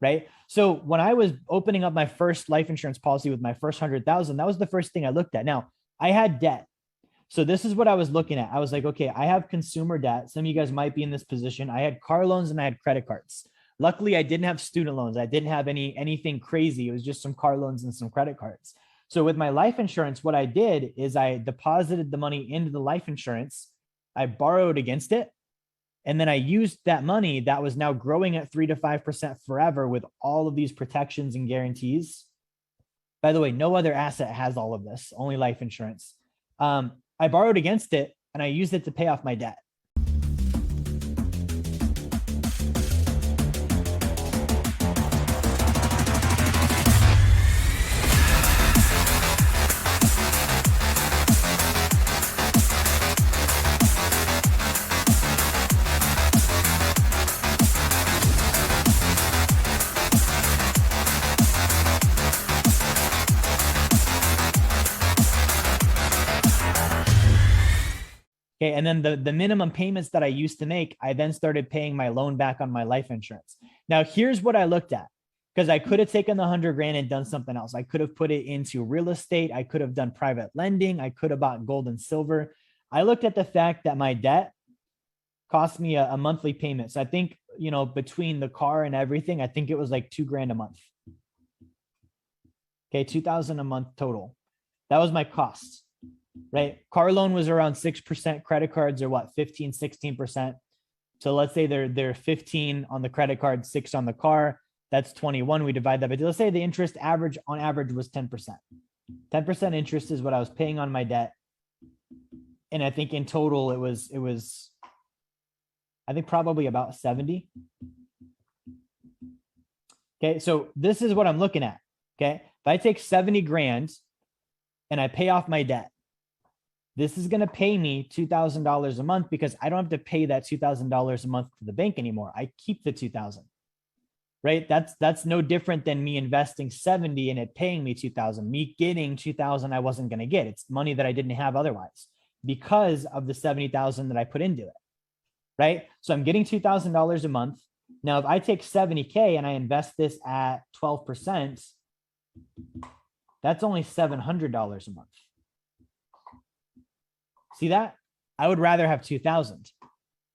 right? So when I was opening up my first life insurance policy with my first 100,000, that was the first thing I looked at. Now, I had debt. So this is what I was looking at. I was like, okay, I have consumer debt. Some of you guys might be in this position. I had car loans and I had credit cards. Luckily, I didn't have student loans. I didn't have anything crazy. It was just some car loans and some credit cards. So with my life insurance, what I did is I deposited the money into the life insurance. I borrowed against it. And then I used that money that was now growing at 3 to 5% forever with all of these protections and guarantees. By the way, no other asset has all of this, only life insurance. I borrowed against it and I used it to pay off my debt. Okay, and then the minimum payments that I used to make, I then started paying my loan back on my life insurance. Now, here's what I looked at, because I could have taken the 100 grand and done something else. I could have put it into real estate. I could have done private lending. I could have bought gold and silver. I looked at the fact that my debt cost me a monthly payment. So I think, you know, between the car and everything, I think it was like $2,000 a month. Okay, $2,000 a month total. That was my cost. Right? Car loan was around 6%. Credit cards are what, 15, 16%. So let's say they're 15 on the credit card, 6 on the car. That's 21. We divide that. But let's say the interest average on average was 10%. 10% interest is what I was paying on my debt. And I think in total it was I think probably about 70. Okay. So this is what I'm looking at. Okay. If I take 70 grand and I pay off my debt, this is going to pay me $2,000 a month because I don't have to pay that $2,000 a month to the bank anymore. I keep the 2,000, right? That's no different than me investing 70 and it paying me 2,000, me getting 2,000 I wasn't going to get. It's money that I didn't have otherwise because of the 70,000 that I put into it, right? So I'm getting $2,000 a month. Now, if I take 70K and I invest this at 12%, that's only $700 a month. See that? I would rather have 2,000.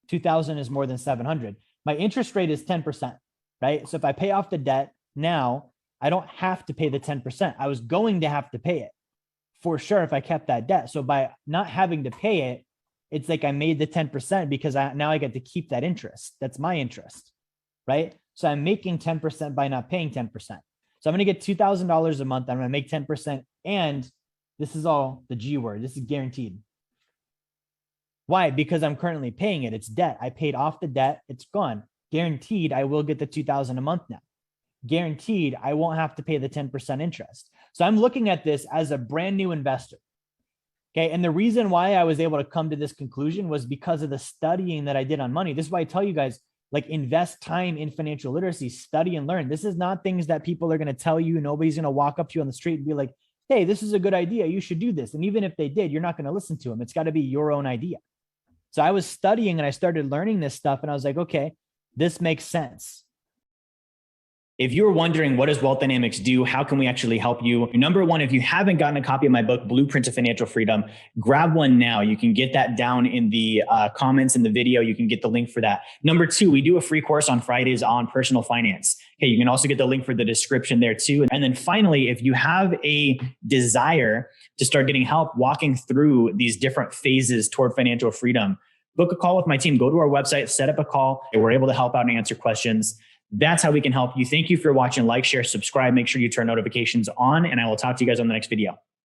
2,000 is more than 700. My interest rate is 10%, right? So if I pay off the debt now, I don't have to pay the 10%. I was going to have to pay it for sure if I kept that debt. So by not having to pay it, it's like I made the 10% because now I get to keep that interest. That's my interest, right? So I'm making 10% by not paying 10%. So I'm going to get $2,000 a month. I'm going to make 10%. And this is all the G word. This is guaranteed. Why? Because I'm currently paying it. It's debt. I paid off the debt. It's gone. Guaranteed, I will get the $2,000 a month now. Guaranteed, I won't have to pay the 10% interest. So I'm looking at this as a brand new investor. Okay. And the reason why I was able to come to this conclusion was because of the studying that I did on money. This is why I tell you guys, like, invest time in financial literacy, study and learn. This is not things that people are going to tell you. Nobody's going to walk up to you on the street and be like, hey, this is a good idea. You should do this. And even if they did, you're not going to listen to them. It's got to be your own idea. So I was studying and I started learning this stuff and I was like, okay, this makes sense. If you're wondering, what does Wealth Dynamics do? How can we actually help you? Number one, if you haven't gotten a copy of my book, Blueprint to Financial Freedom, grab one now. You can get that down in the comments in the video. You can get the link for that. Number two, we do a free course on Fridays on personal finance. Okay, you can also get the link for the description there too. And then finally, if you have a desire to start getting help walking through these different phases toward financial freedom, book a call with my team. Go to our website, set up a call. We're able to help out and answer questions. That's how we can help you. Thank you for watching. Like, share, subscribe. Make sure you turn notifications on, and I will talk to you guys on the next video.